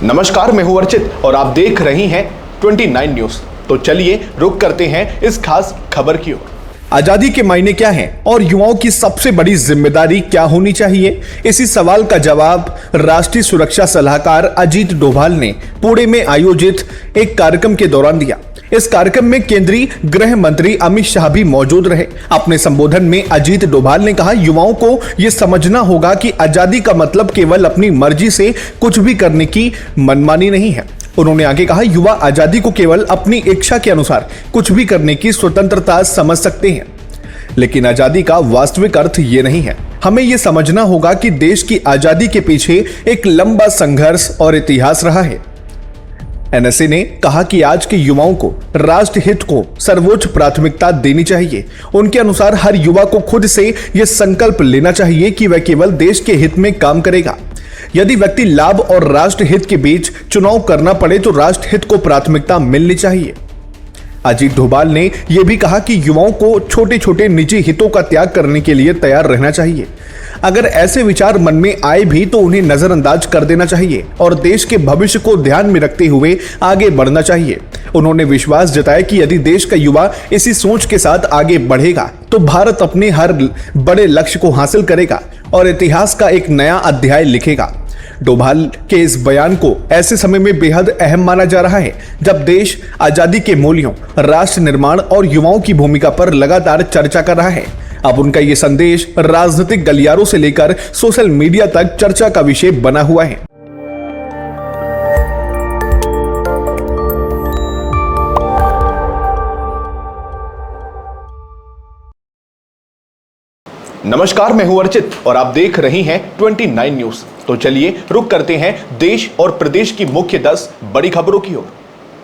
नमस्कार, मैं हूं अर्चित और आप देख रही हैं 29 न्यूज। तो चलिए रुक करते हैं इस खास खबर की ओर। आजादी के मायने क्या हैं और युवाओं की सबसे बड़ी जिम्मेदारी क्या होनी चाहिए, इसी सवाल का जवाब राष्ट्रीय सुरक्षा सलाहकार अजीत डोभाल ने पुणे में आयोजित एक कार्यक्रम के दौरान दिया। इस कार्यक्रम में केंद्रीय गृह मंत्री अमित शाह भी मौजूद रहे। अपने संबोधन में अजीत डोभाल ने कहा, युवाओं को यह समझना होगा कि आजादी का मतलब केवल अपनी मर्जी से कुछ भी करने की मनमानी नहीं है। उन्होंने आगे कहा, युवा आजादी को केवल अपनी इच्छा के अनुसार कुछ भी करने की स्वतंत्रता समझ सकते हैं, लेकिन आजादी का वास्तविक अर्थ ये नहीं है। हमें यह समझना होगा कि देश की आजादी के पीछे एक लंबा संघर्ष और इतिहास रहा है। एनएसए ने कहा कि आज के युवाओं को राष्ट्र हित को सर्वोच्च प्राथमिकता देनी चाहिए। उनके अनुसार हर युवा को खुद से यह संकल्प लेना चाहिए कि वह केवल देश के हित में काम करेगा। यदि व्यक्ति लाभ और राष्ट्र हित के बीच चुनाव करना पड़े तो राष्ट्र हित को प्राथमिकता मिलनी चाहिए। अजीत डोभाल ने यह भी कहा कि युवाओं को छोटे छोटे निजी हितों का त्याग करने के लिए तैयार रहना चाहिए। अगर ऐसे विचार मन में आए भी तो उन्हें नजरअंदाज कर देना चाहिए और देश के भविष्य को ध्यान में रखते हुए आगे बढ़ना चाहिए। उन्होंने विश्वास जताया कि यदि देश का युवा इसी सोच के साथ आगे बढ़ेगा तो भारत अपने हर बड़े लक्ष्य को हासिल करेगा और इतिहास का एक नया अध्याय लिखेगा। डोभाल के इस बयान को ऐसे समय में बेहद अहम माना जा रहा है जब देश आजादी के मूल्यों, राष्ट्र निर्माण और युवाओं की भूमिका पर लगातार चर्चा कर रहा है। अब उनका ये संदेश राजनीतिक गलियारों से लेकर सोशल मीडिया तक चर्चा का विषय बना हुआ है। नमस्कार, मैं हूं अर्चित और आप देख रही हैं 29 न्यूज। तो चलिए रुक करते हैं देश और प्रदेश की मुख्य 10 बड़ी खबरों की ओर।